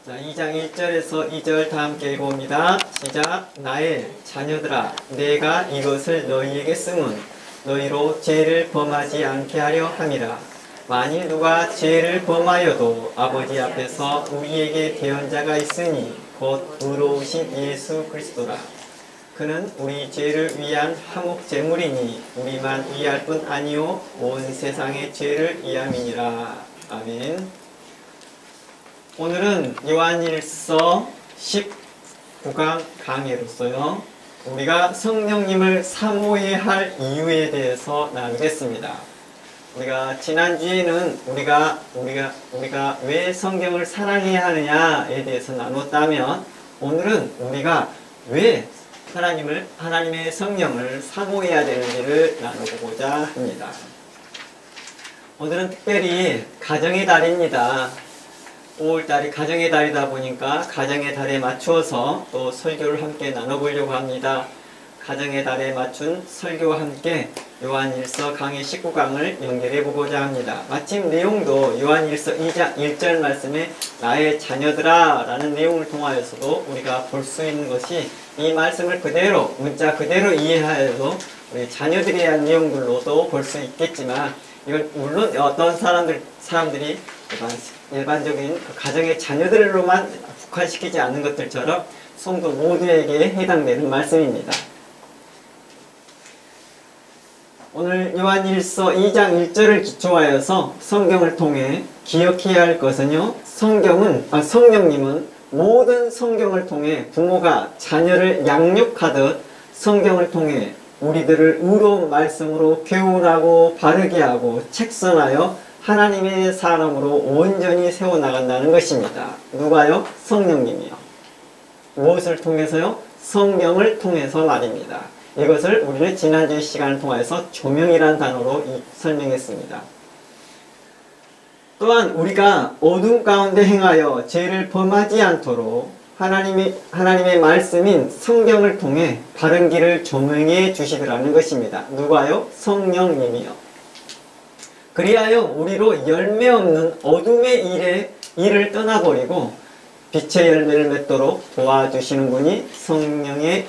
자, 2장 1절에서 2절 다 함께 읽어봅니다. 시작. 나의 자녀들아, 내가 이것을 너희에게 쓰면 너희로 죄를 범하지 않게 하려 함이라. 만일 누가 죄를 범하여도 아버지 앞에서 우리에게 대언자가 있으니 곧 의로우신 예수 그리스도라. 그는 우리 죄를 위한 화목 제물이니 우리만 위할 뿐 아니요 온 세상의 죄를 위함이니라. 아멘. 오늘은 요한일서 19강 강의로서요, 우리가 성령님을 사모해야 할 이유에 대해서 나누겠습니다. 우리가 지난주에는 우리가 왜 성경을 사랑해야 하느냐에 대해서 나눴다면, 오늘은 우리가 왜 하나님의 성령을 사모해야 되는지를 나눠보고자 합니다. 오늘은 특별히 가정의 달입니다. 5월달이 가정의 달이다 보니까 가정의 달에 맞추어서 또 설교를 함께 나눠보려고 합니다. 가정의 달에 맞춘 설교와 함께 요한일서 강의 19강을 연결해 보고자 합니다. 마침 내용도 요한일서 2장 1절 말씀에 나의 자녀들아 라는 내용을 통하여서도 우리가 볼 수 있는 것이, 이 말씀을 그대로 문자 그대로 이해하여도 우리 자녀들에 대한 내용들로도 볼 수 있겠지만, 이건 물론 어떤 사람들이 일반적인 가정의 자녀들로만 국한시키지 않는 것들처럼 성도 모두에게 해당되는 말씀입니다. 오늘 요한일서 2장 1절을 기초하여서 성경을 통해 기억해야 할 것은요, 성령님은 모든 성경을 통해 부모가 자녀를 양육하듯 성경을 통해 우리들을 의로운 말씀으로 교훈하고 바르게 하고 책선하여 하나님의 사람으로 온전히 세워나간다는 것입니다. 누가요? 성령님이요. 무엇을 통해서요? 성경을 통해서 말입니다. 이것을 우리는 지난주 시간을 통해서 조명이라는 단어로 설명했습니다. 또한 우리가 어둠 가운데 행하여 죄를 범하지 않도록 하나님의 말씀인 성경을 통해 바른 길을 조명해 주시더라는 것입니다. 누가요? 성령님이요. 그리하여 우리로 열매 없는 어둠의 일을 떠나버리고 빛의 열매를 맺도록 도와주시는 분이 성령의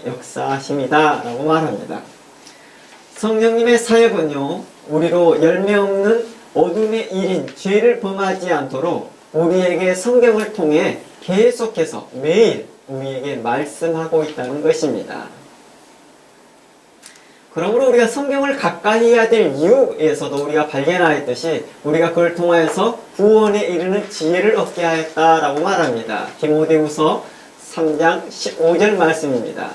역사하심이다 라고 말합니다. 성령님의 사역은요, 우리로 열매 없는 어둠의 일인 죄를 범하지 않도록 우리에게 성경을 통해 계속해서 매일 우리에게 말씀하고 있다는 것입니다. 그러므로 우리가 성경을 가까이 해야 될 이유에서도 우리가 발견하였듯이 우리가 그걸 통하여서 구원에 이르는 지혜를 얻게 하였다라고 말합니다. 디모데후서 3장 15절 말씀입니다.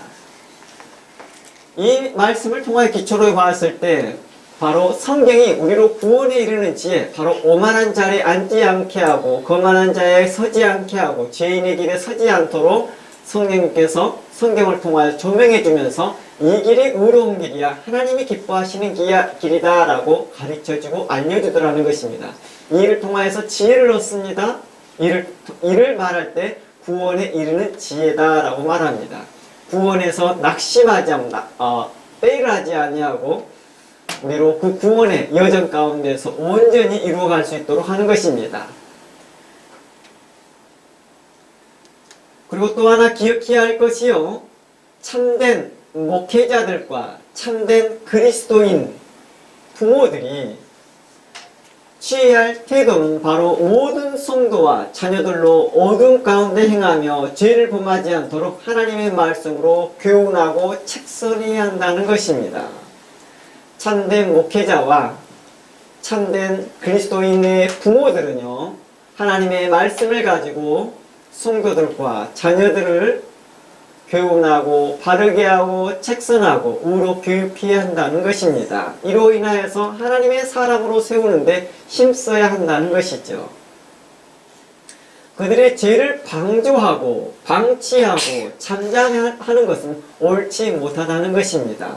이 말씀을 통하여 기초로 봤을 때 바로 성경이 우리로 구원에 이르는 지혜, 바로 오만한 자리에 앉지 않게 하고 거만한 자에 서지 않게 하고 죄인의 길에 서지 않도록 성령님께서 성경을 통하여 조명해 주면서 이 길이 의로운 길이야, 하나님이 기뻐하시는 길이다 라고 가르쳐주고 알려주더라는 것입니다. 이 일을 통하여서 지혜를 얻습니다. 이를 말할 때 구원에 이르는 지혜다 라고 말합니다. 구원에서 낙심하지 않고 빼를 하지 아니하고 우리로 그 구원의 여정 가운데서 온전히 이루어갈 수 있도록 하는 것입니다. 그리고 또 하나 기억해야 할 것이요, 참된 목회자들과 참된 그리스도인 부모들이 취해야 할 태도는 바로 모든 성도와 자녀들로 어둠 가운데 행하며 죄를 범하지 않도록 하나님의 말씀으로 교훈하고 책선해야 한다는 것입니다. 참된 목회자와 참된 그리스도인의 부모들은요, 하나님의 말씀을 가지고 성도들과 자녀들을 교훈하고 바르게 하고 책선하고 의로 교육해야 한다는 것입니다. 이로 인하여서 하나님의 사람으로 세우는데 힘써야 한다는 것이죠. 그들의 죄를 방조하고 방치하고 잠잠하는 것은 옳지 못하다는 것입니다.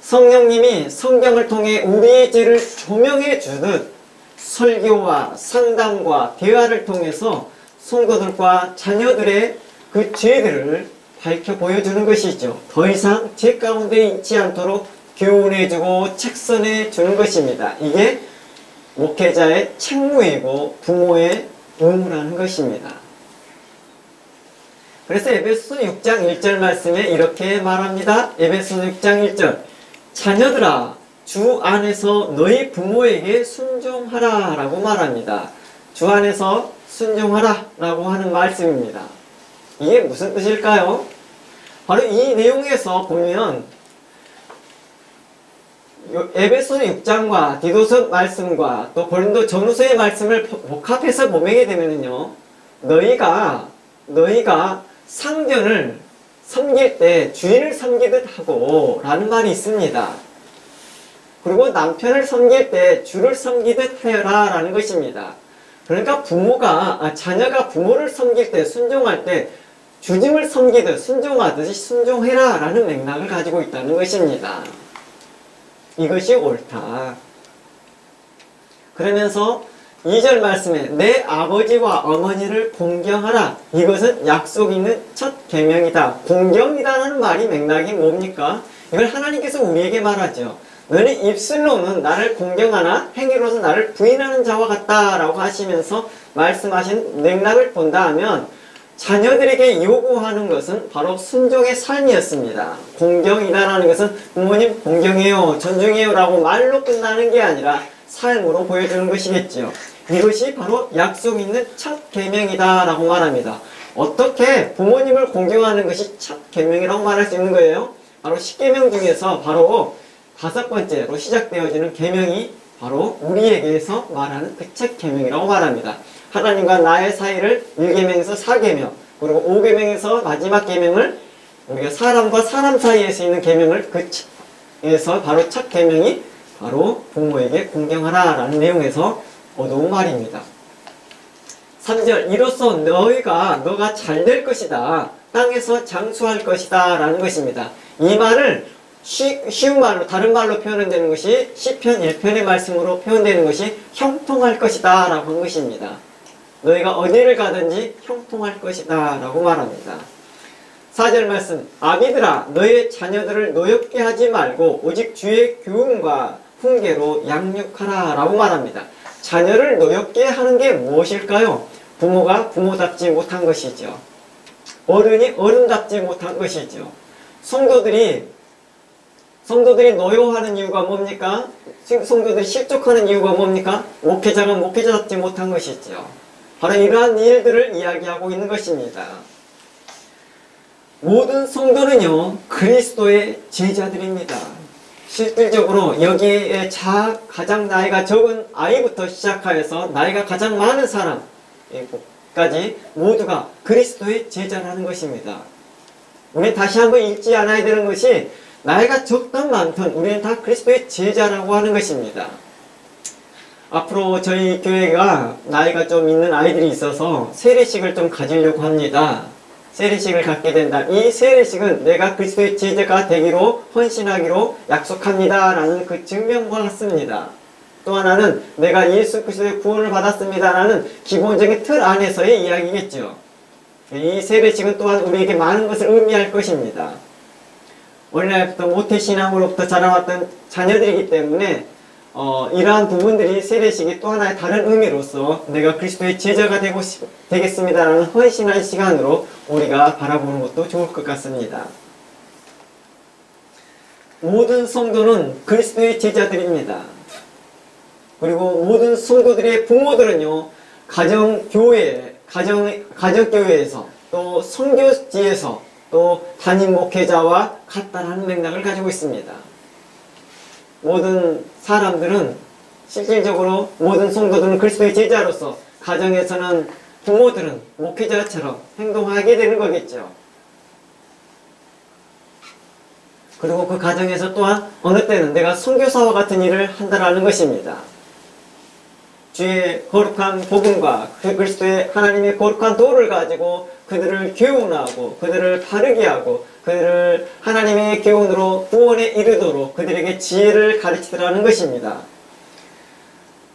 성령님이 성경을 통해 우리의 죄를 조명해 주듯 설교와 상담과 대화를 통해서 성도들과 자녀들의 그 죄들을 밝혀 보여주는 것이죠. 더 이상 죄 가운데 있지 않도록 교훈해주고 책선해 주는 것입니다. 이게 목회자의 책무이고 부모의 의무라는 것입니다. 그래서 에베소서 6장 1절 말씀에 이렇게 말합니다. 에베소서 6장 1절 자녀들아 주 안에서 너희 부모에게 순종하라 라고 말합니다. 주 안에서 순종하라 라고 하는 말씀입니다. 이게 무슨 뜻일까요? 바로 이 내용에서 보면 에베소서 6장과 디도서 말씀과 또 고린도 전후서의 말씀을 복합해서 보게 되면요, 너희가 상전을 섬길 때 주인을 섬기듯 하고 라는 말이 있습니다. 그리고 남편을 섬길 때 주를 섬기듯 하여라 라는 것입니다. 그러니까 자녀가 부모를 섬길 때, 순종할 때 주님을 섬기듯 순종하듯이 순종해라 라는 맥락을 가지고 있다는 것입니다. 이것이 옳다. 그러면서 2절 말씀에 내 아버지와 어머니를 공경하라. 이것은 약속 있는 첫 계명이다. 공경이라는 말이 맥락이 뭡니까? 이걸 하나님께서 우리에게 말하죠. 너는 입술로는 나를 공경하나 행위로서 나를 부인하는 자와 같다 라고 하시면서 말씀하신 맥락을 본다 하면 자녀들에게 요구하는 것은 바로 순종의 삶이었습니다. 공경이다라는 것은 부모님 공경해요, 존중해요 라고 말로 끝나는 게 아니라 삶으로 보여주는 것이겠죠. 이것이 바로 약속 있는 첫 계명이다 라고 말합니다. 어떻게 부모님을 공경하는 것이 첫 계명이라고 말할 수 있는 거예요? 바로 10계명 중에서 바로 5번째로 시작되어지는 계명이 바로 우리에게서 말하는 그 첫 계명이라고 말합니다. 하나님과 나의 사이를 1계명에서 4계명, 그리고 5계명에서 마지막 계명을 우리가 사람과 사람 사이에서 있는 계명을 그에서 바로 첫 계명이 바로 부모에게 공경하라 라는 내용에서 얻어온 말입니다. 3절 이로써 너가 잘 될 것이다. 땅에서 장수할 것이다 라는 것입니다. 이 말을 쉬운 말로, 다른 말로 표현되는 것이 시편 1편의 말씀으로 표현되는 것이 형통할 것이다 라고 한 것입니다. 너희가 어디를 가든지 형통할 것이다 라고 말합니다. 4절 말씀 아비들아 너희의 자녀들을 노엽게 하지 말고 오직 주의 교훈과 훈계로 양육하라 라고 말합니다. 자녀를 노엽게 하는 게 무엇일까요? 부모가 부모답지 못한 것이죠. 어른이 어른답지 못한 것이죠. 성도들이 노여워하는 이유가 뭡니까? 성도들이 실족하는 이유가 뭡니까? 목회자가 목회자답지 못한 것이죠. 바로 이러한 일들을 이야기하고 있는 것입니다. 모든 성도는요, 그리스도의 제자들입니다. 실질적으로 여기에 가장 나이가 적은 아이부터 시작하여서 나이가 가장 많은 사람까지 모두가 그리스도의 제자라는 것입니다. 우리는 다시 한번 잊지 않아야 되는 것이 나이가 적든 많든 우리는 다 그리스도의 제자라고 하는 것입니다. 앞으로 저희 교회가 나이가 좀 있는 아이들이 있어서 세례식을 좀 가지려고 합니다. 세례식을 갖게 된다. 이 세례식은 내가 그리스도의 제자가 되기로 헌신하기로 약속합니다 라는 그 증명과 같습니다. 또 하나는 내가 예수 그리스도의 구원을 받았습니다 라는 기본적인 틀 안에서의 이야기겠죠. 이 세례식은 또한 우리에게 많은 것을 의미할 것입니다. 어린아이부터 모태신앙으로부터 자라왔던 자녀들이기 때문에 이러한 부분들이 세례식이 또 하나의 다른 의미로서 내가 그리스도의 제자가 되겠습니다라는 헌신한 시간으로 우리가 바라보는 것도 좋을 것 같습니다. 모든 성도는 그리스도의 제자들입니다. 그리고 모든 성도들의 부모들은요, 가정교회에서 또 선교지에서 또 담임 목회자와 같다라는 맥락을 가지고 있습니다. 모든 사람들은 실질적으로 모든 성도들은 그리스도의 제자로서 가정에서는 부모들은 목회자처럼 행동하게 되는 거겠죠. 그리고 그 가정에서 또한 어느 때는 내가 선교사와 같은 일을 한다라는 것입니다. 주의 거룩한 복음과 그리스도의 하나님의 거룩한 도를 가지고 그들을 교훈하고 그들을 바르게 하고 그들을 하나님의 교훈으로 구원에 이르도록 그들에게 지혜를 가르치더라는 것입니다.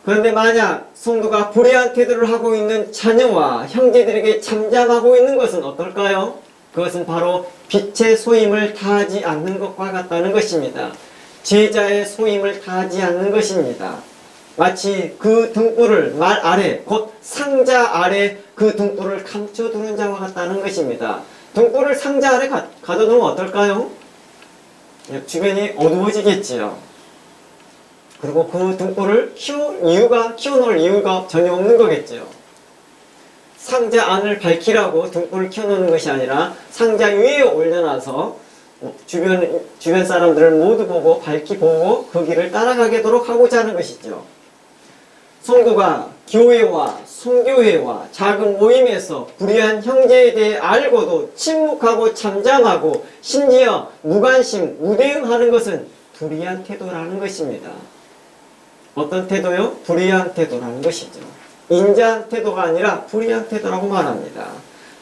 그런데 만약 성도가 불의한 태도를 하고 있는 자녀와 형제들에게 잠잠하고 있는 것은 어떨까요? 그것은 바로 빛의 소임을 다하지 않는 것과 같다는 것입니다. 제자의 소임을 다하지 않는 것입니다. 마치 그 등불을 말 아래, 곧 상자 아래 그 등불을 감춰두는 자와 같다는 것입니다. 등불을 상자 아래 가둬두면 어떨까요? 주변이 어두워지겠지요. 그리고 그 등불을 키워놓을 이유가 전혀 없는 거겠죠. 상자 안을 밝히라고 등불을 켜놓는 것이 아니라 상자 위에 올려놔서 주변 사람들을 모두 보고 밝히 보고 그 길을 따라가도록 하고자 하는 것이죠. 성도가 교회와 순교회와 작은 모임에서 불의한 형제에 대해 알고도 침묵하고 잠잠하고 심지어 무관심, 무대응하는 것은 불의한 태도라는 것입니다. 어떤 태도요? 불의한 태도라는 것이죠. 인자한 태도가 아니라 불의한 태도라고 말합니다.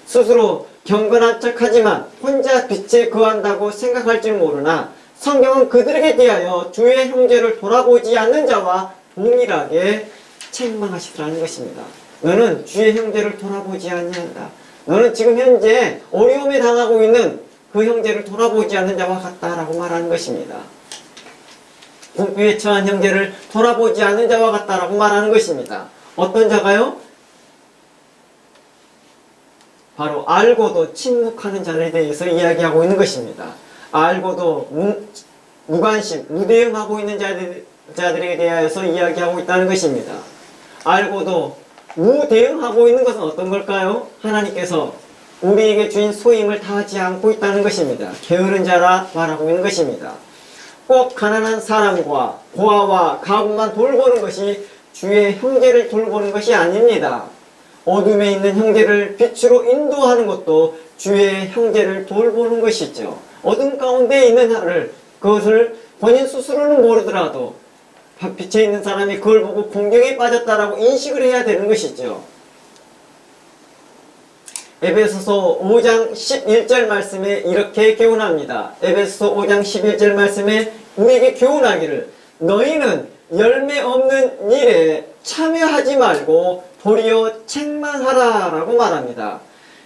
스스로 경건한 척하지만 혼자 빛에 거한다고 생각할 줄 모르나 성경은 그들에게 대하여 주의 형제를 돌아보지 않는 자와 동일하게 책망하시더라는 것입니다. 너는 주의 형제를 돌아보지 아니한다. 너는 지금 현재 어려움에 당하고 있는 그 형제를 돌아보지 않는 자와 같다라고 말하는 것입니다. 공부에 처한 형제를 돌아보지 않는 자와 같다라고 말하는 것입니다. 어떤 자가요? 바로 알고도 침묵하는 자에 대해서 이야기하고 있는 것입니다. 알고도 무관심, 무대응하고 있는 자들에 대하여서 이야기하고 있다는 것입니다. 알고도 무대응하고 있는 것은 어떤 걸까요? 하나님께서 우리에게 주인 소임을 다하지 않고 있다는 것입니다. 게으른 자라 말하고 있는 것입니다. 꼭 가난한 사람과 고아와 가부만 돌보는 것이 주의 형제를 돌보는 것이 아닙니다. 어둠에 있는 형제를 빛으로 인도하는 것도 주의 형제를 돌보는 것이죠. 어둠 가운데 있는 자를, 그것을 본인 스스로는 모르더라도 빛에 있는 사람이 그걸 보고 공경에 빠졌다라고 인식을 해야 되는 것이죠. 에베소서 5장 11절 말씀에 이렇게 교훈합니다. 에베소서 5장 11절 말씀에 우리에게 교훈하기를 너희는 열매 없는 일에 참여하지 말고 도리어 책망하라 라고 말합니다.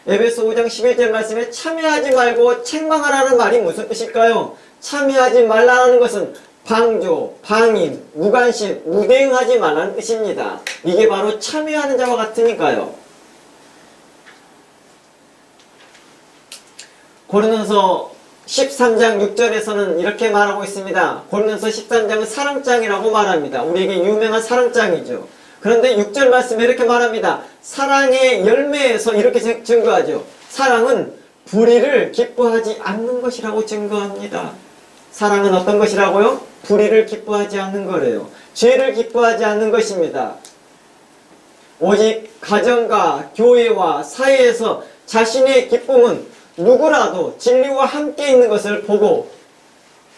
에베소 5장 11절 말씀에 참여하지 말고 책망하라는 말이 무슨 뜻일까요? 참여하지 말라는 것은 방조, 방임, 무관심, 무대응하지 말라는 뜻입니다. 이게 바로 참여하는 자와 같으니까요. 고린도서 13장 6절에서는 이렇게 말하고 있습니다. 고린도서 13장은 사랑장이라고 말합니다. 우리에게 유명한 사랑장이죠. 그런데 6절 말씀에 이렇게 말합니다. 사랑의 열매에서 이렇게 증거하죠. 사랑은 불의를 기뻐하지 않는 것이라고 증거합니다. 사랑은 어떤 것이라고요? 불의를 기뻐하지 않는 거래요. 죄를 기뻐하지 않는 것입니다. 오직 가정과 교회와 사회에서 자신의 기쁨은 누구라도 진리와 함께 있는 것을 보고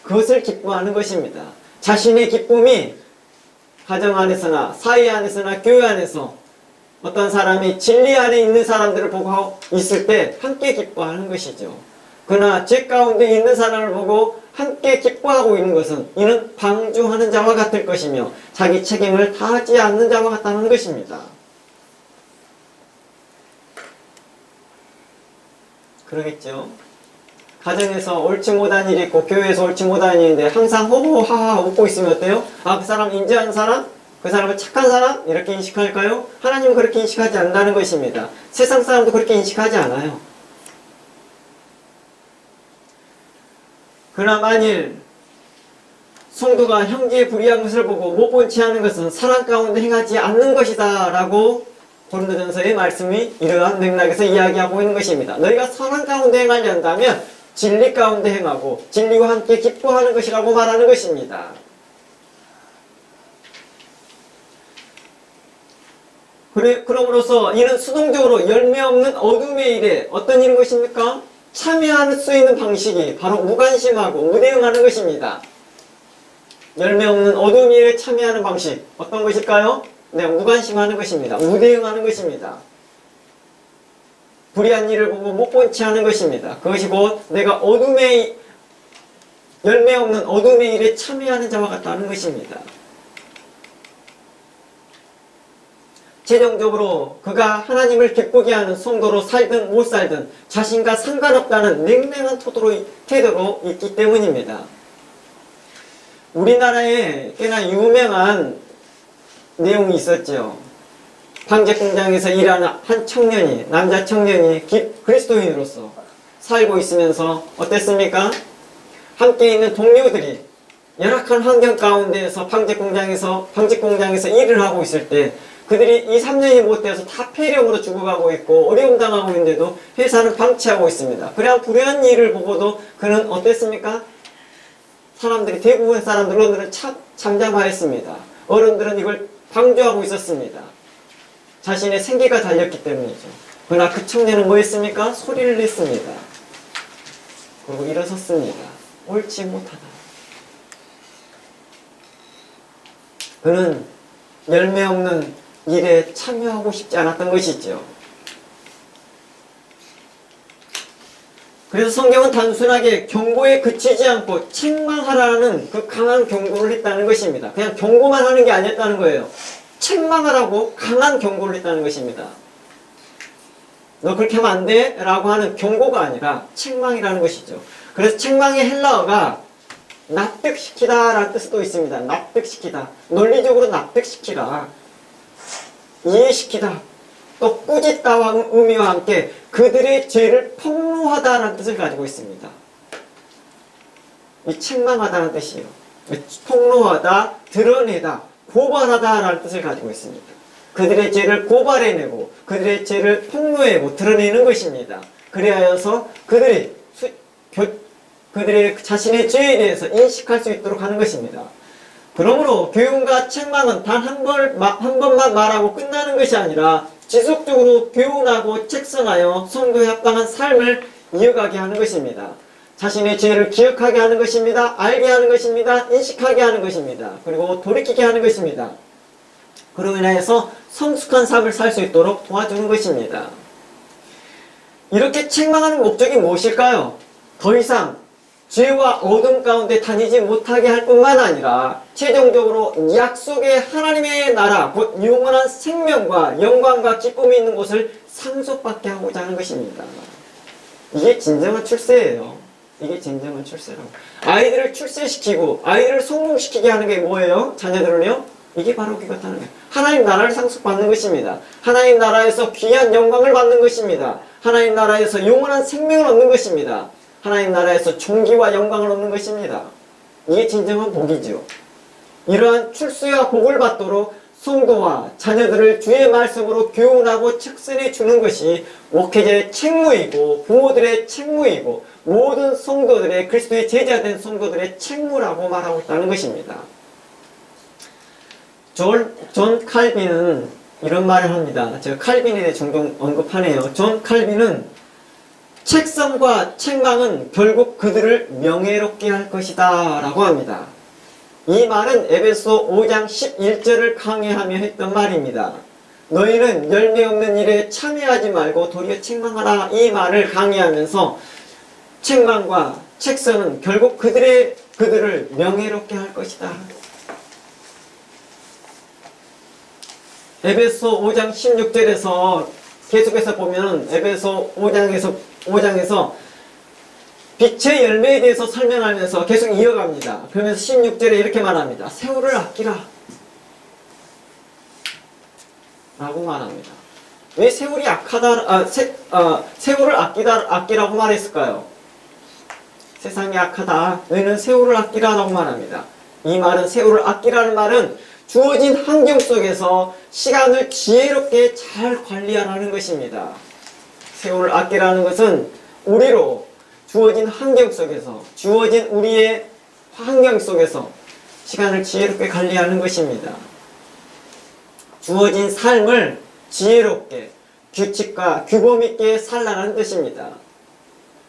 그것을 기뻐하는 것입니다. 자신의 기쁨이 가정 안에서나 사회 안에서나 교회 안에서 어떤 사람이 진리 안에 있는 사람들을 보고 있을 때 함께 기뻐하는 것이죠. 그러나 죄 가운데 있는 사람을 보고 함께 기뻐하고 있는 것은 이는 방주하는 자와 같을 것이며 자기 책임을 다하지 않는 자와 같다는 것입니다. 그러겠죠. 가정에서 옳지 못한 일이 있고 교회에서 옳지 못한 일이 있는데 항상 호호하하 웃고 있으면 어때요? 아, 그 사람 인자한 사람? 그 사람은 착한 사람? 이렇게 인식할까요? 하나님은 그렇게 인식하지 않는다는 것입니다. 세상 사람도 그렇게 인식하지 않아요. 그러나 만일 성도가 형제의 불의한 것을 보고 못 본 채 하는 것은 사랑 가운데 행하지 않는 것이다 라고 고린도전서의 말씀이 이러한 맥락에서 이야기하고 있는 것입니다. 너희가 선한 가운데 행하려 한다면 진리 가운데 행하고 진리와 함께 기뻐하는 것이라고 말하는 것입니다. 그럼으로써 이는 수동적으로 열매 없는 어둠의 일에 어떤 일인 것입니까? 참여할 수 있는 방식이 바로 무관심하고 무대응하는 것입니다. 열매 없는 어둠의 일에 참여하는 방식 어떤 것일까요? 네, 무관심하는 것입니다. 무대응하는 것입니다. 불의한 일을 보고 못 본 채 하는 것입니다. 그것이 곧 내가 열매 없는 어둠의 일에 참여하는 자와 같다는 것입니다. 최종적으로 그가 하나님을 기쁘게 하는 성도로 살든 못 살든 자신과 상관없다는 냉랭한 태도로 있기 때문입니다. 우리나라에 꽤나 유명한 내용이 있었죠. 방제 공장에서 일하는 한 청년이, 남자 청년이 그리스도인으로서 살고 있으면서 어땠습니까? 함께 있는 동료들이 열악한 환경 가운데에서 방제 공장에서 일을 하고 있을 때 그들이 2, 3년이 못 돼서 다 폐렴으로 죽어가고 있고 어려움 당하고 있는데도 회사는 방치하고 있습니다. 그래야 불행한 일을 보고도 그는 어땠습니까? 대부분 어른들은 잠잠하였습니다. 어른들은 이걸 방조하고 있었습니다. 자신의 생계가 달렸기 때문이죠. 그러나 그 청년은 뭐 했습니까? 소리를 냈습니다. 그리고 일어섰습니다. 옳지 못하다. 그는 열매 없는 일에 참여하고 싶지 않았던 것이죠. 그래서 성경은 단순하게 경고에 그치지 않고 책망하라는 그 강한 경고를 했다는 것입니다. 그냥 경고만 하는 게 아니었다는 거예요. 책망하라고 강한 경고를 했다는 것입니다. 너 그렇게 하면 안 돼? 라고 하는 경고가 아니라 책망이라는 것이죠. 그래서 책망의 헬라어가 납득시키다 라는 뜻도 있습니다. 납득시키다. 논리적으로 납득시키다. 이해시키다. 또 꾸짖다와 의미와 함께 그들의 죄를 폭로하다 라는 뜻을 가지고 있습니다. 이 책망하다는 뜻이에요. 폭로하다, 드러내다, 고발하다 라는 뜻을 가지고 있습니다. 그들의 죄를 고발해내고 그들의 죄를 폭로해내고 드러내는 것입니다. 그리하여서 그들이 자신의 죄에 대해서 인식할 수 있도록 하는 것입니다. 그러므로 교훈과 책망은 단 한 번만 말하고 끝나는 것이 아니라 지속적으로 교훈하고 책성하여 성도에 합당한 삶을 이어가게 하는 것입니다. 자신의 죄를 기억하게 하는 것입니다. 알게 하는 것입니다. 인식하게 하는 것입니다. 그리고 돌이키게 하는 것입니다. 그로 인하여서 성숙한 삶을 살 수 있도록 도와주는 것입니다. 이렇게 책망하는 목적이 무엇일까요? 더 이상 죄와 어둠 가운데 다니지 못하게 할 뿐만 아니라 최종적으로 약속의 하나님의 나라, 곧 영원한 생명과 영광과 기쁨이 있는 곳을 상속받게 하고자 하는 것입니다. 이게 진정한 출세예요. 이게 진정한 출세라고. 아이들을 출세시키고 아이들을 성공시키게 하는 게 뭐예요? 자녀들은요? 이게 바로 그렇다는 거예요. 하나님 나라를 상속받는 것입니다. 하나님 나라에서 귀한 영광을 받는 것입니다. 하나님 나라에서 영원한 생명을 얻는 것입니다. 하나님 나라에서 존귀와 영광을 얻는 것입니다. 이게 진정한 복이죠. 이러한 출세와 복을 받도록 성도와 자녀들을 주의 말씀으로 교훈하고 책선해 주는 것이 목회자의 책무이고 부모들의 책무이고 모든 성도들의 그리스도의 제자된 성도들의 책무라고 말하고 있다는 것입니다. 존 칼빈은 이런 말을 합니다. 제가 칼빈에 대해 종종 언급하네요. 존 칼빈은 책성과 책망은 결국 그들을 명예롭게 할 것이다 라고 합니다. 이 말은 에베소 5장 11절을 강의하며 했던 말입니다. 너희는 열매 없는 일에 참여하지 말고 도리어 책망하라. 이 말을 강의하면서 책망과 책성은 결국 그들을 명예롭게 할 것이다. 에베소 5장 16절에서 계속해서 보면 에베소 5장에서 빛의 열매에 대해서 설명하면서 계속 이어갑니다. 그러면서 16절에 이렇게 말합니다. 세월을 아끼라 라고 말합니다. 왜 세월이 세월을 아끼라고 말했을까요? 세상이 악하다. 너희는 세월을 아끼라라고 말합니다. 이 말은 세월을 아끼라는 말은 주어진 환경 속에서 시간을 지혜롭게 잘 관리하라는 것입니다. 세월을 아끼라는 것은 우리로 주어진 환경 속에서 주어진 우리의 환경 속에서 시간을 지혜롭게 관리하는 것입니다. 주어진 삶을 지혜롭게 규칙과 규범 있게 살라는 뜻입니다.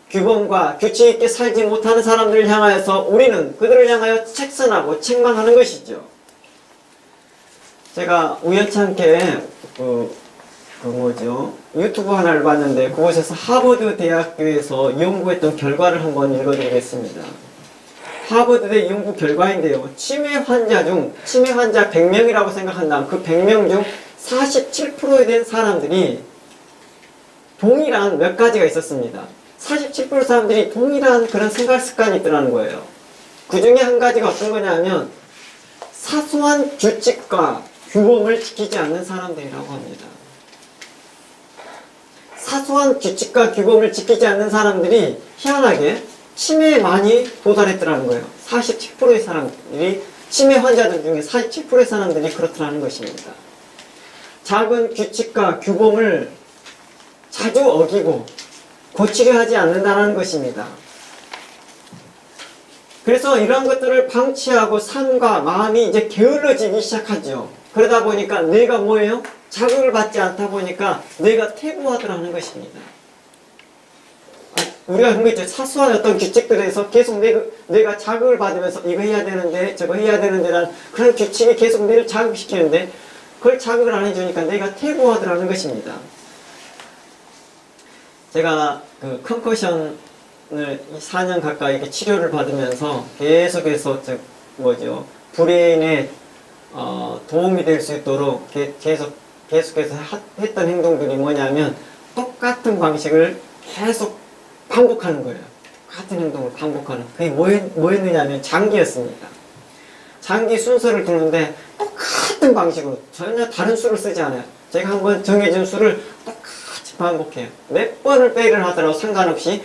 규범과 규칙 있게 살지 못하는 사람들을 향하여서 우리는 그들을 향하여 책선하고 책망하는 것이죠. 제가 우연찮게 유튜브 하나를 봤는데 그곳에서 하버드 대학교에서 연구했던 결과를 한번 읽어드리겠습니다. 하버드대 연구 결과인데요. 치매 환자 100명이라고 생각한다면 그 100명 중 47%에 대한 사람들이 동일한 몇 가지가 있었습니다. 47% 사람들이 동일한 그런 생활 습관이 있더라는 거예요. 그 중에 한 가지가 어떤 거냐면 사소한 규칙과 규범을 지키지 않는 사람들이라고 합니다. 사소한 규칙과 규범을 지키지 않는 사람들이 희한하게 치매에 많이 도달했더라는 거예요. 47%의 사람들이, 치매 환자들 중에 47%의 사람들이 그렇더라는 것입니다. 작은 규칙과 규범을 자주 어기고 고치려 하지 않는다는 것입니다. 그래서 이러한 것들을 방치하고 삶과 마음이 이제 게을러지기 시작하죠. 그러다 보니까 뇌가 뭐예요? 자극을 받지 않다 보니까 뇌가 퇴보하더라는 것입니다. 우리가 그런 거 있죠. 사소한 어떤 규칙들에서 계속 뇌가 자극을 받으면서 이거 해야 되는데 저거 해야 되는데라는 그런 규칙이 계속 뇌를 자극시키는데 그걸 자극을 안 해주니까 뇌가 퇴보하더라는 것입니다. 제가 그 컨커션을 4년 가까이 이렇게 치료를 받으면서 계속해서 브레인에 도움이 될 수 있도록 계속해서 했던 행동들이 뭐냐면 똑같은 방식을 계속 반복하는 거예요. 같은 행동을 반복하는. 그게 뭐였느냐면 장기였습니다. 장기 순서를 두는데 똑같은 방식으로 전혀 다른 수를 쓰지 않아요. 제가 한번 정해진 수를 똑같이 반복해요. 몇 번을 빼를 하더라도 상관없이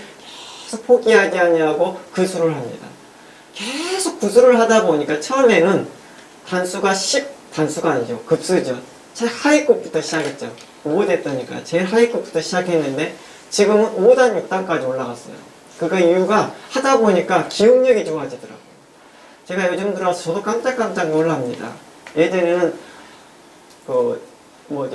계속 포기하지 아니하고 그 수를 합니다. 계속 그 수를 하다 보니까 처음에는 단수가 10, 단수가 아니죠. 급수죠. 제일 하위급부터 시작했죠. 5 됐다니까. 제일 하위급부터 시작했는데 지금은 5단, 6단까지 올라갔어요. 그 이유가 하다 보니까 기억력이 좋아지더라고요. 제가 요즘 들어서 저도 깜짝깜짝 놀랍니다. 예전에는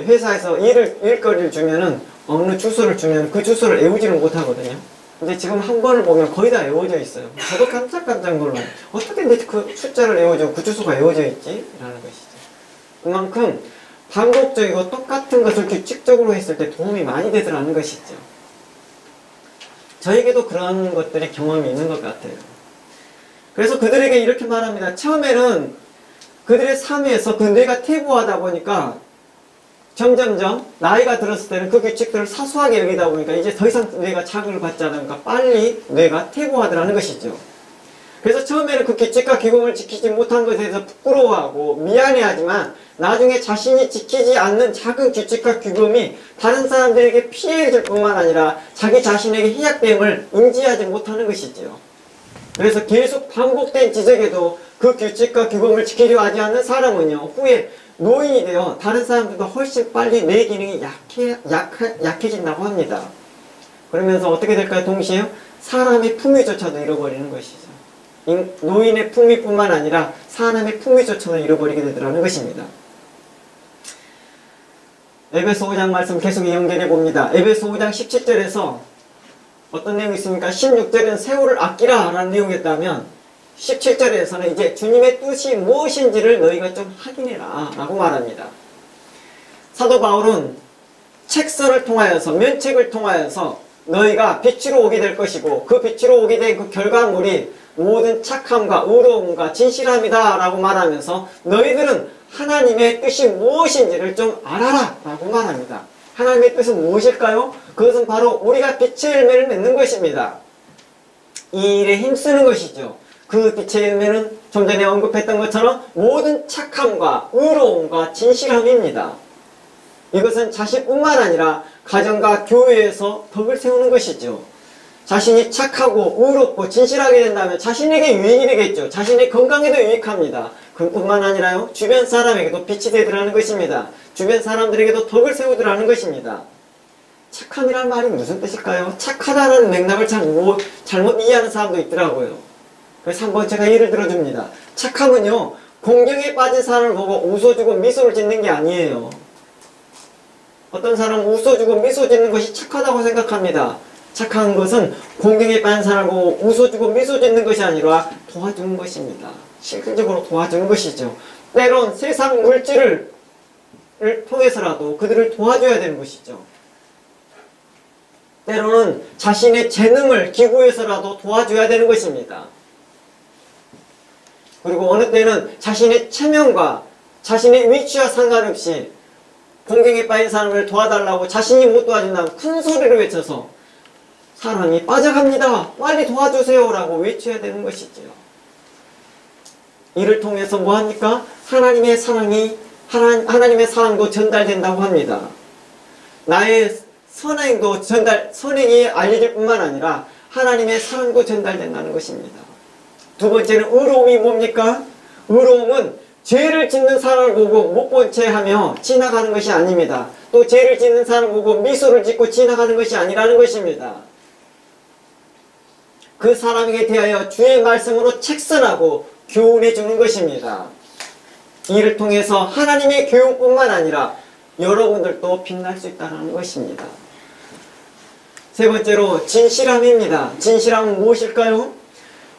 회사에서 일거리를 주면은 어느 주소를 주면 그 주소를 외우지를 못하거든요. 근데 지금 한 번을 보면 거의 다 외워져 있어요. 저도 깜짝깜짝 놀라요. 어떻게 내 그 숫자를 외워져 그 주소가 외워져 있지? 라는 것이죠. 그만큼 반복적이고 똑같은 것을 규칙적으로 했을 때 도움이 많이 되더라는 것이죠. 저에게도 그런 것들이 경험이 있는 것 같아요. 그래서 그들에게 이렇게 말합니다. 처음에는 그들의 삶에서 그 뇌가 퇴보하다 보니까 점점점 나이가 들었을 때는 그 규칙들을 사소하게 여기다 보니까 이제 더 이상 뇌가 자극을 받지 않으니까 빨리 뇌가 퇴보하더라는 것이죠. 그래서 처음에는 그 규칙과 규범을 지키지 못한 것에 대해서 부끄러워하고 미안해하지만 나중에 자신이 지키지 않는 작은 규칙과 규범이 다른 사람들에게 피해를 줄 뿐만 아니라 자기 자신에게 희약됨을 인지하지 못하는 것이지요. 그래서 계속 반복된 지적에도 그 규칙과 규범을 지키려 하지 않는 사람은요, 후에 노인이 되어 다른 사람들보다 훨씬 빨리 뇌 기능이 약해진다고 합니다. 그러면서 어떻게 될까요? 동시에 사람의 품위조차도 잃어버리는 것이죠. 노인의 품위뿐만 아니라 사람의 품위조차도 잃어버리게 되더라는 것입니다. 에베소 5장 말씀 계속 연결해 봅니다. 에베소 5장 17절에서 어떤 내용이 있습니까? 16절은 세월을 아끼라 라는 내용이었다면 17절에서는 이제 주님의 뜻이 무엇인지를 너희가 좀 확인해라 라고 말합니다. 사도 바울은 책서를 통하여서, 면책을 통하여서 너희가 빛으로 오게 될 것이고 그 빛으로 오게 된 그 결과물이 모든 착함과 의로움과 진실함이다 라고 말하면서 너희들은 하나님의 뜻이 무엇인지를 좀 알아라 라고 말합니다. 하나님의 뜻은 무엇일까요? 그것은 바로 우리가 빛의 열매를 맺는 것입니다. 이 일에 힘쓰는 것이죠. 그 빛의 열매는 좀 전에 언급했던 것처럼 모든 착함과 의로움과 진실함입니다. 이것은 자신뿐만 아니라 가정과 교회에서 덕을 세우는 것이죠. 자신이 착하고 의롭고 진실하게 된다면 자신에게 유익이 되겠죠. 자신의 건강에도 유익합니다. 그뿐만 아니라요, 주변 사람에게도 빛이 되더라는 것입니다. 주변 사람들에게도 덕을 세우더라는 것입니다. 착함이란 말이 무슨 뜻일까요? 착하다는 맥락을 잘못 이해하는 사람도 있더라고요. 그래서 한번 제가 예를 들어줍니다. 착함은요, 공경에 빠진 사람을 보고 웃어주고 미소를 짓는 게 아니에요. 어떤 사람은 웃어주고 미소 짓는 것이 착하다고 생각합니다. 착한 것은 공경에 빠진 사람을 보고 웃어주고 미소 짓는 것이 아니라 도와주는 것입니다. 실질적으로 도와주는 것이죠. 때론 세상 물질을 통해서라도 그들을 도와줘야 되는 것이죠. 때로는 자신의 재능을 기부해서라도 도와줘야 되는 것입니다. 그리고 어느 때는 자신의 체면과 자신의 위치와 상관없이 공경에 빠진 사람을 도와달라고 자신이 못 도와준다면 큰 소리로 외쳐서 사람이 빠져갑니다. 빨리 도와주세요 라고 외쳐야 되는 것이지요. 이를 통해서 뭐합니까? 하나님의 사랑이 하나님의 사랑도 전달된다고 합니다. 나의 선행이 알려질 뿐만 아니라 하나님의 사랑도 전달된다는 것입니다. 두 번째는 의로움이 뭡니까? 의로움은 죄를 짓는 사람을 보고 못 본 채 하며 지나가는 것이 아닙니다. 또 죄를 짓는 사람을 보고 미소를 짓고 지나가는 것이 아니라는 것입니다. 그 사람에게 대하여 주의 말씀으로 책선하고 교훈해 주는 것입니다. 이를 통해서 하나님의 교훈뿐만 아니라 여러분들도 빛날 수 있다는 것입니다. 세 번째로 진실함입니다. 진실함은 무엇일까요?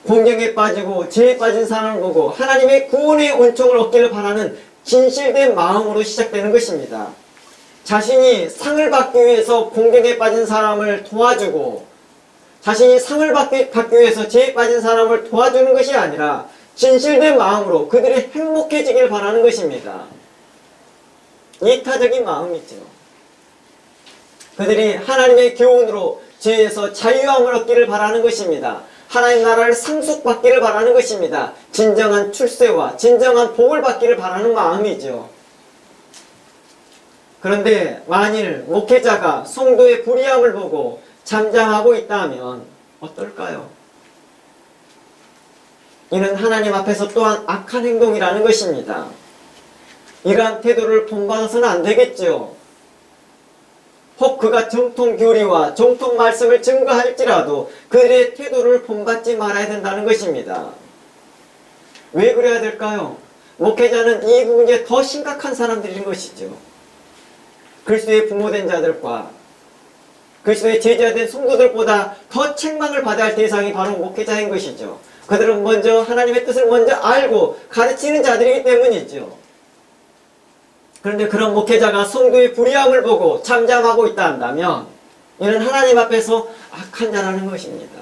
공경에 빠지고 죄에 빠진 사람을 보고 하나님의 구원의 은총을 얻기를 바라는 진실된 마음으로 시작되는 것입니다. 자신이 상을 받기 위해서 공경에 빠진 사람을 도와주고 자신이 상을 받기 위해서 죄에 빠진 사람을 도와주는 것이 아니라 진실된 마음으로 그들이 행복해지길 바라는 것입니다. 이타적인 마음이죠. 그들이 하나님의 교훈으로 죄에서 자유함을 얻기를 바라는 것입니다. 하나님 나라를 상속받기를 바라는 것입니다. 진정한 출세와 진정한 복을 받기를 바라는 마음이죠. 그런데 만일 목회자가 성도의 불의함을 보고 잠잠하고 있다면 어떨까요? 이는 하나님 앞에서 또한 악한 행동이라는 것입니다. 이러한 태도를 본받아서는 안 되겠죠. 혹 그가 정통 교리와 정통 말씀을 증거할지라도 그들의 태도를 본받지 말아야 된다는 것입니다. 왜 그래야 될까요? 목회자는 이 부분에 더 심각한 사람들인 것이죠. 그리스도의 부모된 자들과 그리스도의 제자된 성도들보다 더 책망을 받아야 할 대상이 바로 목회자인 것이죠. 그들은 먼저 하나님의 뜻을 먼저 알고 가르치는 자들이기 때문이죠. 그런데 그런 목회자가 성도의 불의함을 보고 잠잠하고 있다 한다면 이는 하나님 앞에서 악한 자라는 것입니다.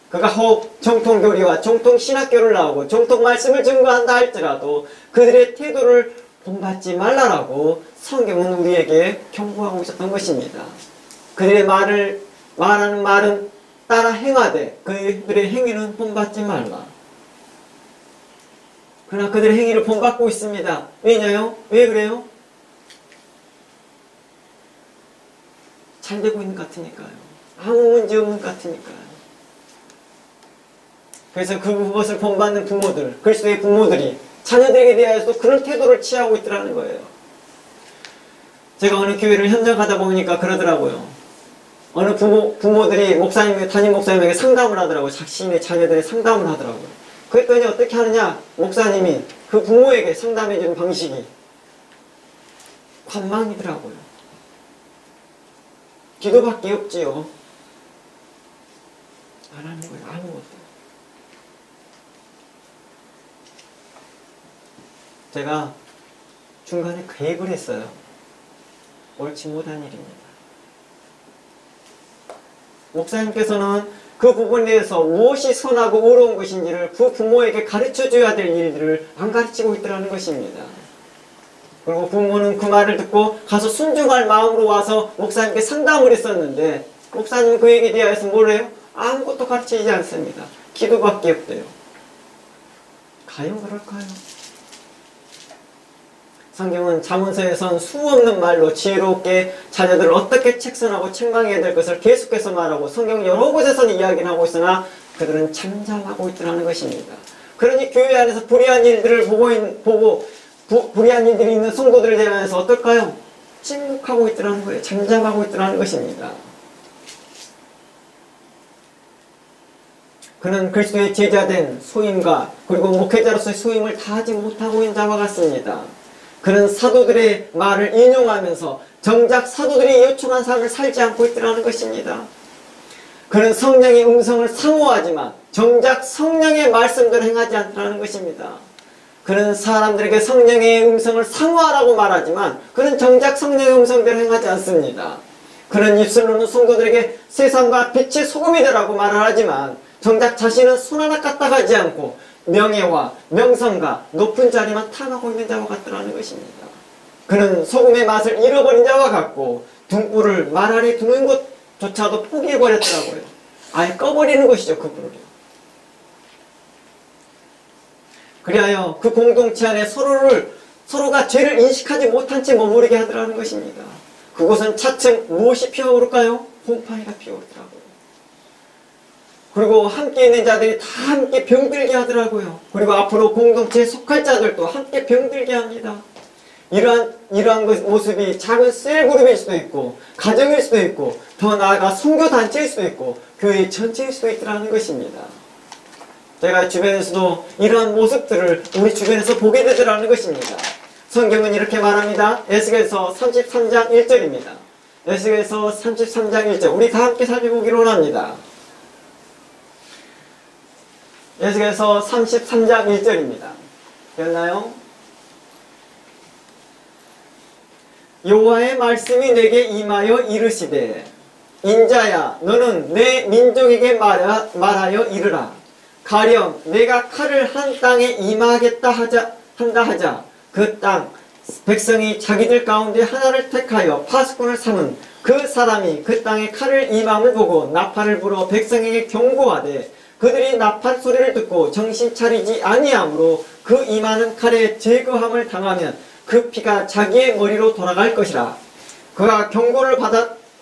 그가 혹 정통교리와 정통신학교를 나오고 정통 말씀을 증거한다 할지라도 그들의 태도를 본받지 말라라고 성경은 우리에게 경고하고 있었던 것입니다. 그들의 말하는 말은 따라 행하되 그들의 행위는 본받지 말라. 그러나 그들의 행위를 본받고 있습니다. 왜냐요? 왜 그래요? 잘 되고 있는 것 같으니까요. 아무 문제 없는 것 같으니까요. 그래서 그것을 본받는 부모들, 그리스도의 부모들이 자녀들에게 대하여서 그런 태도를 취하고 있더라는 거예요. 제가 어느 교회를 현장하다 보니까 그러더라고요. 어느 부모들이 담임 목사님에게 상담을 하더라고요. 자신의 자녀들의 상담을 하더라고요. 그랬더니 어떻게 하느냐? 목사님이 그 부모에게 상담해주는 방식이 관망이더라고요. 기도밖에 없지요. 안 하는 거예요. 아무것도. 제가 중간에 계획을 했어요. 옳지 못한 일입니다. 목사님께서는 그 부분에 대해서 무엇이 선하고 의로운 것인지를 그 부모에게 가르쳐줘야 될 일들을 안 가르치고 있더라는 것입니다. 그리고 부모는 그 말을 듣고 가서 순종할 마음으로 와서 목사님께 상담을 했었는데 목사님은 그에게 대하여서 뭘 해요? 아무것도 가르치지 않습니다. 기도밖에 없대요. 과연 그럴까요? 성경은 잠언서에선 수없는 말로 지혜롭게 자녀들을 어떻게 책선하고 책망해야 될 것을 계속해서 말하고 성경 여러 곳에서는 이야기를 하고 있으나 그들은 잠잠하고 있더라는 것입니다. 그러니 교회 안에서 불의한 일들을 보고 불의한 일들이 있는 성도들에 대해서 어떨까요? 침묵하고 있더라는 거예요. 잠잠하고 있더라는 것입니다. 그는 그리스도의 제자된 소임과 그리고 목회자로서의 소임을 다하지 못하고 있는 자와 같습니다. 그는 사도들의 말을 인용하면서 정작 사도들이 요청한 삶을 살지 않고 있더라는 것입니다. 그는 성령의 음성을 사모하지만 정작 성령의 말씀대로 행하지 않더라는 것입니다. 그는 사람들에게 성령의 음성을 사모하라고 말하지만 그는 정작 성령의 음성대로 행하지 않습니다. 그는 입술로는 성도들에게 세상과 빛의 소금이 되라고 말을 하지만 정작 자신은 손 하나 까딱하지 않고 명예와 명성과 높은 자리만 탐하고 있는 자와 같더라는 것입니다. 그는 소금의 맛을 잃어버린 자와 같고 등불을 말 아래 두는 것조차도 포기해버렸더라고요. 아예 꺼버리는 것이죠. 그 불을요. 그리하여 그 공동체 안에 서로가 죄를 인식하지 못한 채 머무르게 하더라는 것입니다. 그곳은 차츰 무엇이 피어오를까요? 곰팡이가 피어오르더라고요. 그리고 함께 있는 자들이 다 함께 병들게 하더라고요. 그리고 앞으로 공동체에 속할 자들도 함께 병들게 합니다. 이러한 모습이 작은 셀그룹일 수도 있고, 가정일 수도 있고, 더 나아가 선교단체일 수도 있고, 교회 전체일 수도 있다는 것입니다. 제가 주변에서도 이러한 모습들을 우리 주변에서 보게 되더라는 것입니다. 성경은 이렇게 말합니다. 에스겔서 33장 1절입니다. 에스겔서 33장 1절. 우리 다 함께 살펴보기를 원합니다. 에스겔서 33장 1절입니다. 됐나요? 여호와의 말씀이 내게 임하여 이르시되 인자야 너는 내 민족에게 말하여 이르라. 가령 내가 칼을 한 땅에 임하겠다 하자 그 땅 백성이 자기들 가운데 하나를 택하여 파수꾼을 삼은 그 사람이 그 땅에 칼을 임함을 보고 나팔을 불어 백성에게 경고하되 그들이 나팔 소리를 듣고 정신 차리지 아니하므로 그 임하는 칼에 제거함을 당하면 그 피가 자기의 머리로 돌아갈 것이라. 그가 경고를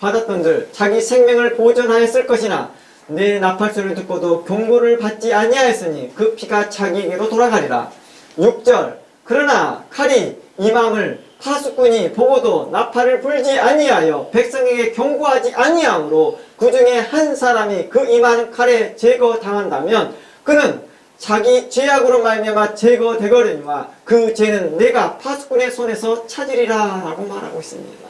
받았던들 자기 생명을 보존하였을 것이나 내 나팔 소리를 듣고도 경고를 받지 아니하였으니 그 피가 자기에게로 돌아가리라. 6절. 그러나 칼이 임함을 파수꾼이 보고도 나팔을 불지 아니하여 백성에게 경고하지 아니하므로 그 중에 한 사람이 그 임하는 칼에 제거당한다면 그는 자기 죄악으로 말미암아 제거되거니와 그 죄는 내가 파수꾼의 손에서 찾으리라 라고 말하고 있습니다.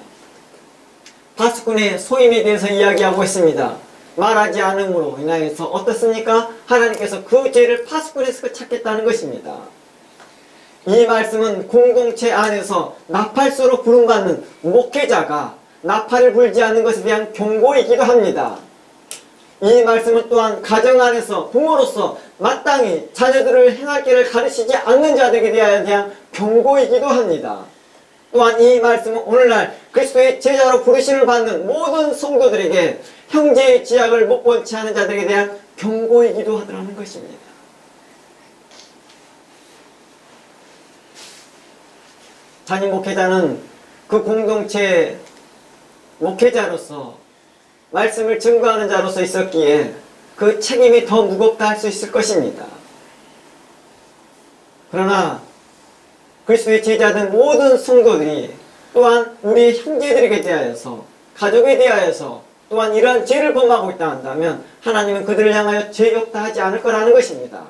파수꾼의 소임에 대해서 이야기하고 있습니다. 말하지 않음으로 인하여서 어떻습니까? 하나님께서 그 죄를 파수꾼에서 찾겠다는 것입니다. 이 말씀은 공동체 안에서 나팔소로 부름받는 목회자가 나팔을 불지 않는 것에 대한 경고이기도 합니다. 이 말씀은 또한 가정 안에서 부모로서 마땅히 자녀들을 행할 길을 가르치지 않는 자들에 대한 경고이기도 합니다. 또한 이 말씀은 오늘날 그리스도의 제자로 부르심을 받는 모든 성도들에게 형제의 지약을 못 본 채 하는 자들에 대한 경고이기도 하더라는 것입니다. 담임 목회자는 그 공동체의 목회자로서 말씀을 증거하는 자로서 있었기에 그 책임이 더 무겁다 할 수 있을 것입니다. 그러나 그리스도의 제자된 모든 성도들이 또한 우리의 형제들에게 대하여서 가족에 대하여서 또한 이러한 죄를 범하고 있다 한다면 하나님은 그들을 향하여 죄 없다 하지 않을 거라는 것입니다.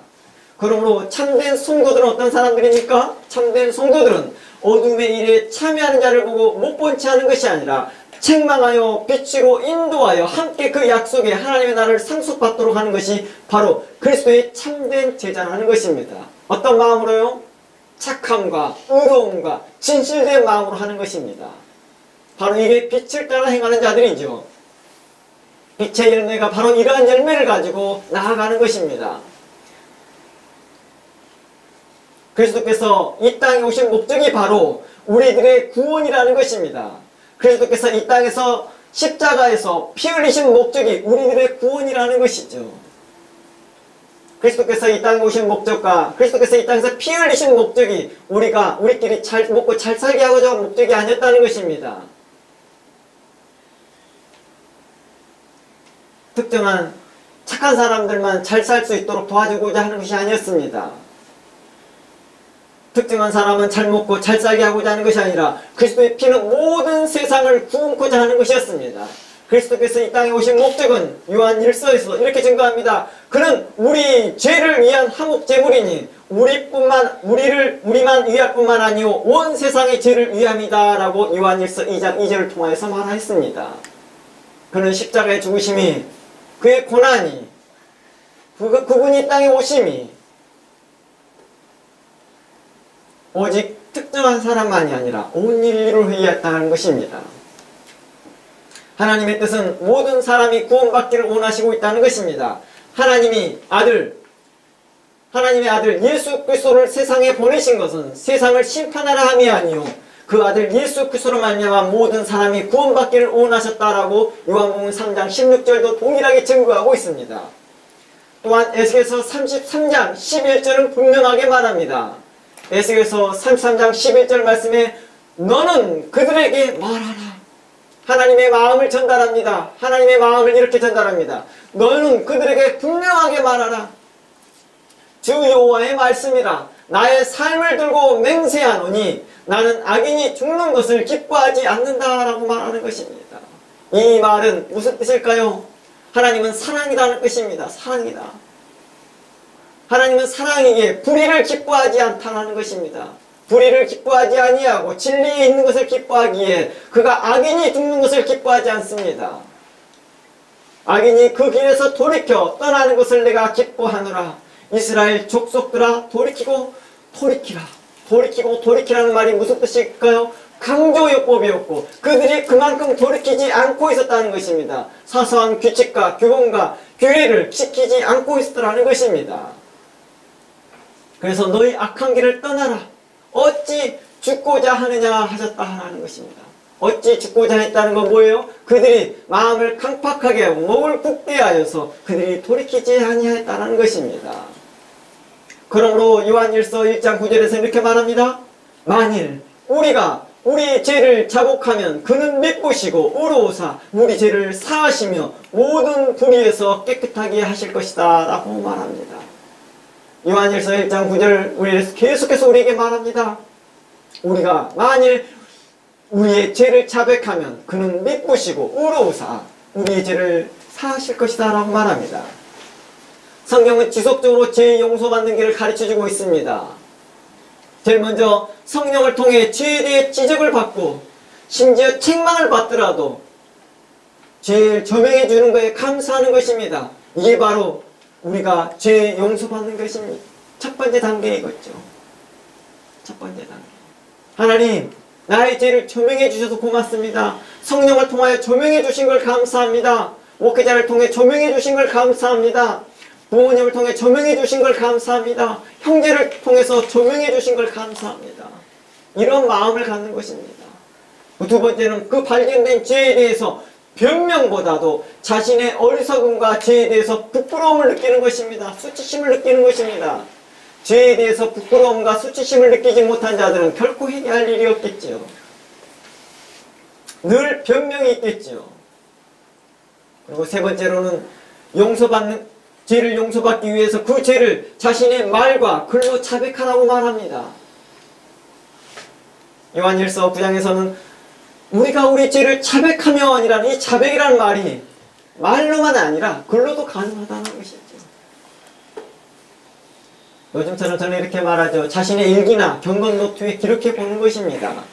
그러므로 참된 성도들은 어떤 사람들입니까? 참된 성도들은 어둠의 일에 참여하는 자를 보고 못 본 채 하는 것이 아니라 책망하여 빛으로 인도하여 함께 그 약속에 하나님의 나라를 상속받도록 하는 것이 바로 그리스도의 참된 제자라는 것입니다. 어떤 마음으로요? 착함과 의로움과 진실된 마음으로 하는 것입니다. 바로 이게 빛을 따라 행하는 자들이죠. 빛의 열매가 바로 이러한 열매를 가지고 나아가는 것입니다. 그리스도께서 이 땅에 오신 목적이 바로 우리들의 구원이라는 것입니다. 그리스도께서 이 땅에서 십자가에서 피 흘리신 목적이 우리들의 구원이라는 것이죠. 그리스도께서 이 땅에 오신 목적과 그리스도께서 이 땅에서 피 흘리신 목적이 우리끼리 잘 먹고 잘 살게 하고자 하는 목적이 아니었다는 것입니다. 특정한 착한 사람들만 잘 살 수 있도록 도와주고자 하는 것이 아니었습니다. 특정한 사람은 잘 먹고 잘 살게 하고자 하는 것이 아니라 그리스도의 피는 모든 세상을 구원코자 하는 것이었습니다. 그리스도께서 이 땅에 오신 목적은 요한 1서에서 이렇게 증거합니다. 그는 우리 죄를 위한 화목제물이니 우리만 위할 뿐만 아니오 온 세상의 죄를 위함이다 라고 요한 1서 2장 2절을 통하여서 말하였습니다. 그는 십자가의 죽으심이 그의 고난이 그분이 이 땅에 오심이 오직 특정한 사람만이 아니라 온 인류를 위하였다는 것입니다. 하나님의 뜻은 모든 사람이 구원받기를 원하시고 있다는 것입니다. 하나님의 아들 예수 그리스도를 세상에 보내신 것은 세상을 심판하라 함이 아니요 그 아들 예수 그리스도로 말미암아 모든 사람이 구원받기를 원하셨다라고 요한복음 3장 16절도 동일하게 증거하고 있습니다. 또한 에스겔서 33장 11절은 분명하게 말합니다. 에스겔서 33장 11절 말씀에 너는 그들에게 말하라. 하나님의 마음을 전달합니다. 하나님의 마음을 이렇게 전달합니다. 너는 그들에게 분명하게 말하라. 주 여호와의 말씀이라. 나의 삶을 들고 맹세하노니 나는 악인이 죽는 것을 기뻐하지 않는다라고 말하는 것입니다. 이 말은 무슨 뜻일까요? 하나님은 사랑이라는 뜻입니다. 사랑이다. 하나님은 사랑이기에 불의를 기뻐하지 않다는 것입니다. 불의를 기뻐하지 아니하고 진리에 있는 것을 기뻐하기에 그가 악인이 죽는 것을 기뻐하지 않습니다. 악인이 그 길에서 돌이켜 떠나는 것을 내가 기뻐하노라. 이스라엘 족속들아 돌이키고 돌이키라. 돌이키고 돌이키라는 말이 무슨 뜻일까요? 강조요법이었고 그들이 그만큼 돌이키지 않고 있었다는 것입니다. 사소한 규칙과 규범과 규례를 지키지 않고 있었다는 것입니다. 그래서 너희 악한 길을 떠나라. 어찌 죽고자 하느냐 하셨다는 것입니다. 어찌 죽고자 했다는 건 뭐예요? 그들이 마음을 강팍하게 하고 목을 굳게 하여서 그들이 돌이키지 아니하였다는 것입니다. 그러므로 요한일서 1장 9절에서 이렇게 말합니다. 만일 우리가 우리 죄를 자복하면 그는 미쁘시고 의로우사 우리 죄를 사하시며 모든 불의에서 깨끗하게 하실 것이다 라고 말합니다. 요한일서 1장 9절 우리 계속해서 우리에게 말합니다. 우리가 만일 우리의 죄를 자백하면 그는 미쁘시고 의로우사 우리의 죄를 사하실 것이다 라고 말합니다. 성경은 지속적으로 죄 용서받는 길을 가르쳐주고 있습니다. 제일 먼저 성령을 통해 죄에 대해 지적을 받고 심지어 책망을 받더라도 죄를 저명해 주는 것에 감사하는 것입니다. 이게 바로 우리가 죄 용서받는 것입니다. 첫 번째 단계이겠죠. 첫 번째 단계. 하나님, 나의 죄를 조명해 주셔서 고맙습니다. 성령을 통하여 조명해 주신 걸 감사합니다. 목회자를 통해 조명해 주신 걸 감사합니다. 부모님을 통해 조명해 주신 걸 감사합니다. 형제를 통해서 조명해 주신 걸 감사합니다. 이런 마음을 갖는 것입니다. 두 번째는 그 발견된 죄에 대해서 변명보다도 자신의 어리석음과 죄에 대해서 부끄러움을 느끼는 것입니다. 수치심을 느끼는 것입니다. 죄에 대해서 부끄러움과 수치심을 느끼지 못한 자들은 결코 회개할 일이 없겠지요. 늘 변명이 있겠지요. 그리고 세 번째로는 죄를 용서받기 위해서 그 죄를 자신의 말과 글로 자백하라고 말합니다. 요한일서 9장에서는 우리가 우리 죄를 자백하면이라는 이 자백이라는 말이 말로만 아니라 글로도 가능하다는 것이죠. 요즘처럼 저는 이렇게 말하죠. 자신의 일기나 경건 노트에 기록해 보는 것입니다.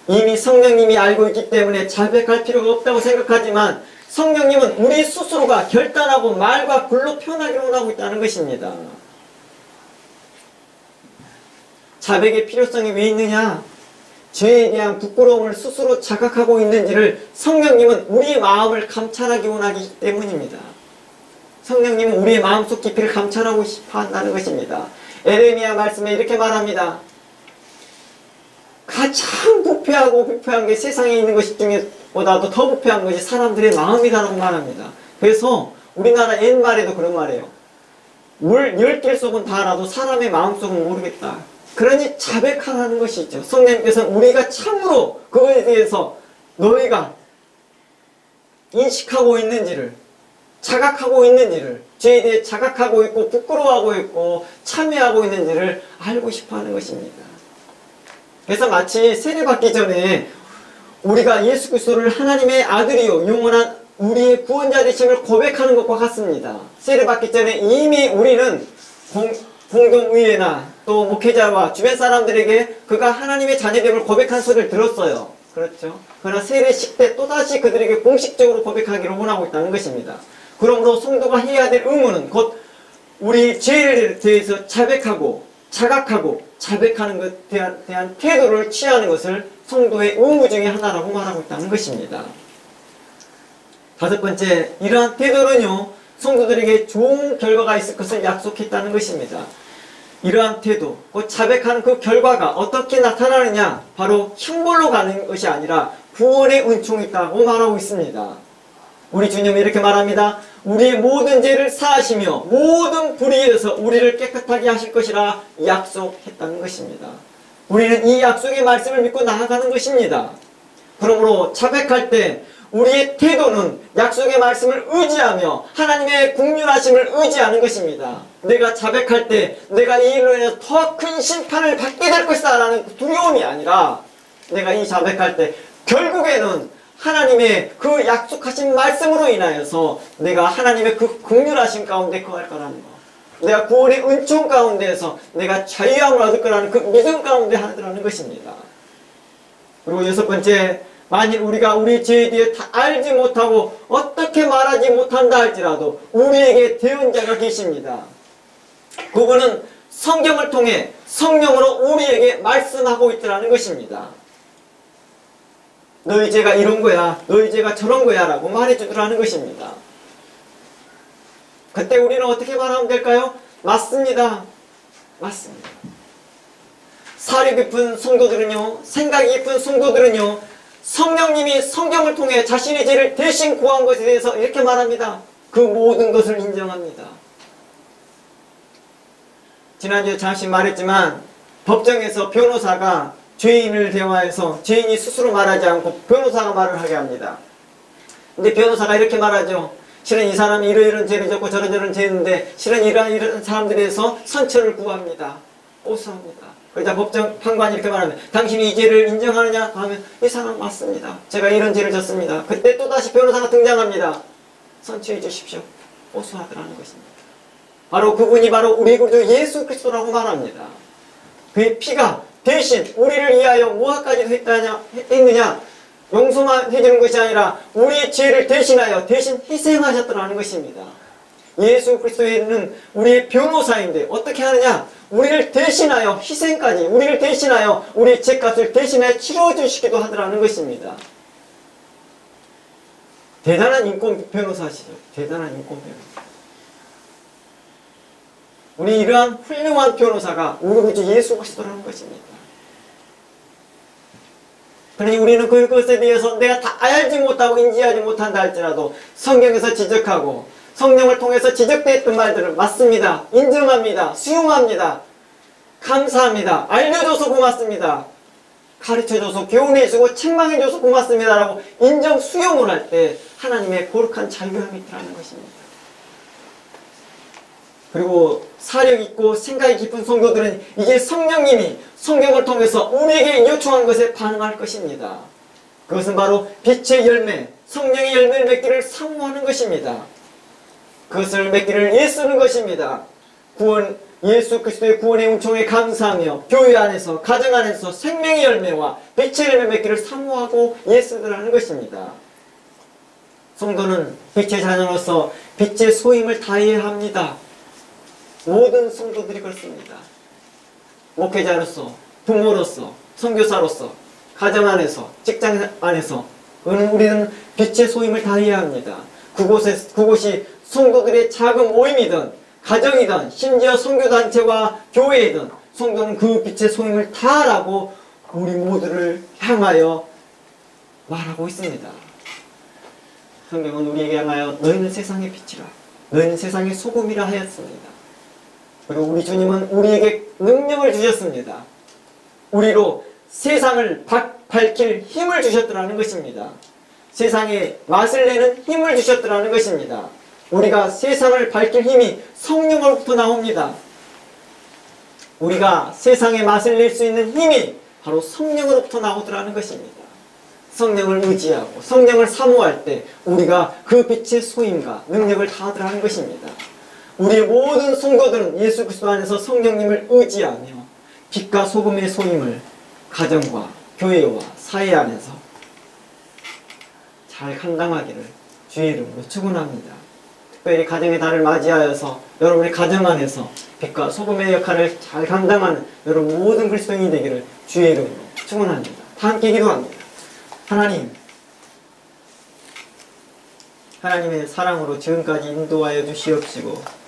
이미 성령님이 알고 있기 때문에 자백할 필요가 없다고 생각하지만 성령님은 우리 스스로가 결단하고 말과 글로 표현하기로 원하고 있다는 것입니다. 자백의 필요성이 왜 있느냐? 죄에 대한 부끄러움을 스스로 자각하고 있는지를 성령님은 우리의 마음을 감찰하기 원하기 때문입니다. 성령님은 우리의 마음속 깊이를 감찰하고 싶어 한다는 것입니다. 에레미야 말씀에 이렇게 말합니다. 가장 부패하고 부패한 게 세상에 있는 것 중에보다도 더 부패한 것이 사람들의 마음이라고 말합니다. 그래서 우리나라 옛말에도 그런 말이에요. 물 10개 속은 다 알아도 사람의 마음속은 모르겠다. 그러니 자백하라는 것이죠. 성령님께서는 우리가 참으로 그거에 대해서 너희가 인식하고 있는지를, 자각하고 있는지를, 죄에 대해 자각하고 있고 부끄러워하고 있고 참여하고 있는지를 알고 싶어하는 것입니다. 그래서 마치 세례받기 전에 우리가 예수 그리스도를 하나님의 아들이요 영원한 우리의 구원자 되심을 고백하는 것과 같습니다. 세례받기 전에 이미 우리는 공동의회나 또 목회자와 주변 사람들에게 그가 하나님의 자녀됨을 고백한 소리를 들었어요. 그렇죠? 그러나 세례식 때 또다시 그들에게 공식적으로 고백하기를 원하고 있다는 것입니다. 그러므로 성도가 해야 될 의무는 곧 우리 죄에 대해서 자백하고 자각하고 자백하는 것에 대한 태도를 취하는 것을 성도의 의무 중에 하나라고 말하고 있다는 것입니다. 다섯 번째, 이러한 태도는요, 성도들에게 좋은 결과가 있을 것을 약속했다는 것입니다. 이러한 태도, 곧 자백하는 그 결과가 어떻게 나타나느냐, 바로 형벌로 가는 것이 아니라 구원의 은총이 있다고 말하고 있습니다. 우리 주님은 이렇게 말합니다. 우리의 모든 죄를 사하시며 모든 불의에서 우리를 깨끗하게 하실 것이라 약속했다는 것입니다. 우리는 이 약속의 말씀을 믿고 나아가는 것입니다. 그러므로 자백할 때 우리의 태도는 약속의 말씀을 의지하며 하나님의 긍휼하심을 의지하는 것입니다. 내가 자백할 때 내가 이 일로 인해서 더 큰 심판을 받게 될 것이다 라는 두려움이 아니라 내가 이 자백할 때 결국에는 하나님의 그 약속하신 말씀으로 인하여서 내가 하나님의 그 긍휼하심 가운데 거할 거라는 것, 내가 구원의 은총 가운데에서 내가 자유함을 얻을 거라는 그 믿음 가운데 하더라는 것입니다. 그리고 여섯 번째, 만일 우리가 우리 죄에 대해 다 알지 못하고 어떻게 말하지 못한다 할지라도 우리에게 대언자가 계십니다. 그분은 성경을 통해 성령으로 우리에게 말씀하고 있더라는 것입니다. 너희 죄가 이런 거야, 너희 죄가 저런 거야 라고 말해주더라는 것입니다. 그때 우리는 어떻게 말하면 될까요? 맞습니다. 맞습니다. 사려 깊은 성도들은요, 생각이 깊은 성도들은요, 성령님이 성경을 통해 자신의 죄를 대신 구한 것에 대해서 이렇게 말합니다. 그 모든 것을 인정합니다. 지난주에 잠시 말했지만 법정에서 변호사가 죄인을 대화해서 죄인이 스스로 말하지 않고 변호사가 말을 하게 합니다. 근데 변호사가 이렇게 말하죠. 실은 이 사람이 이러이러한 죄를 졌고 저런저런 죄인데 실은 이러한 사람들에서 선처를 구합니다. 고소합니다. 그러자 법정 판관이 이렇게 말합니다. 당신이 이 죄를 인정하느냐? 하면 이 사람 맞습니다. 제가 이런 죄를 졌습니다. 그때 또다시 변호사가 등장합니다. 선처해 주십시오. 고소하더라는 것입니다. 바로 그분이 바로 우리 구주 예수 그리스도라고 말합니다. 그의 피가 대신 우리를 위하여 무엇까지도 했느냐? 용서만 해주는 것이 아니라 우리의 죄를 대신하여 대신 희생하셨더라는 것입니다. 예수 그리스도는 우리의 변호사인데 어떻게 하느냐? 우리를 대신하여 희생까지, 우리를 대신하여 우리의 죄값을 대신하여 치러주시기도 하더라는 것입니다. 대단한 인권 변호사시죠. 대단한 인권 변호사. 우리 이러한 훌륭한 변호사가 우리 구주 예수 그리스도라는 것입니다. 그러니 우리는 그것에 대해서 내가 다 알지 못하고 인지하지 못한다 할지라도 성경에서 지적하고 성령을 통해서 지적되었던 말들을 맞습니다. 인정합니다. 수용합니다. 감사합니다. 알려줘서 고맙습니다. 가르쳐줘서 교훈해주고 책망해줘서 고맙습니다 라고 인정 수용을 할 때 하나님의 거룩한 자유함이 있다는 것입니다. 그리고 사력 있고 생각이 깊은 성도들은 이제 성령님이 성경을 통해서 우리에게 요청한 것에 반응할 것입니다. 그것은 바로 빛의 열매, 성령의 열매를 맺기를 사모하는 것입니다. 그것을 맺기를 애쓰는 것입니다. 예수 그리스도의 구원의 은총에 감사하며 교회 안에서, 가정 안에서 생명의 열매와 빛의 열매 맺기를 사모하고 애쓰더라는 것입니다. 성도는 빛의 자녀로서 빛의 소임을 다해야 합니다. 모든 성도들이 그렇습니다. 목회자로서, 부모로서, 선교사로서, 가정 안에서, 직장 안에서 우리는 빛의 소임을 다해야 합니다. 그곳이 성도들의 작은 모임이든 가정이든 심지어 선교단체와 교회이든 성도는 그 빛의 소임을 다하라고 우리 모두를 향하여 말하고 있습니다. 성경은 우리에게 향하여 너희는 세상의 빛이라, 너희는 세상의 소금이라 하였습니다. 그리고 우리 주님은 우리에게 능력을 주셨습니다. 우리로 세상을 밝힐 힘을 주셨더라는 것입니다. 세상에 맛을 내는 힘을 주셨더라는 것입니다. 우리가 세상을 밝힐 힘이 성령으로부터 나옵니다. 우리가 세상에 맛을 낼 수 있는 힘이 바로 성령으로부터 나오더라는 것입니다. 성령을 의지하고 성령을 사모할 때 우리가 그 빛의 소임과 능력을 다하더라는 것입니다. 우리의 모든 성도들은 예수 그리스도 안에서 성령님을 의지하며 빛과 소금의 소임을 가정과 교회와 사회 안에서 잘 감당하기를 주의 이름으로 축원합니다. 특별히 가정의 달을 맞이하여서 여러분의 가정 안에서 빛과 소금의 역할을 잘 감당하는 여러분 모든 그리스도인이 되기를 주의 이름으로 축원합니다. 다 함께 기도합니다. 하나님의 사랑으로 지금까지 인도하여 주시옵시고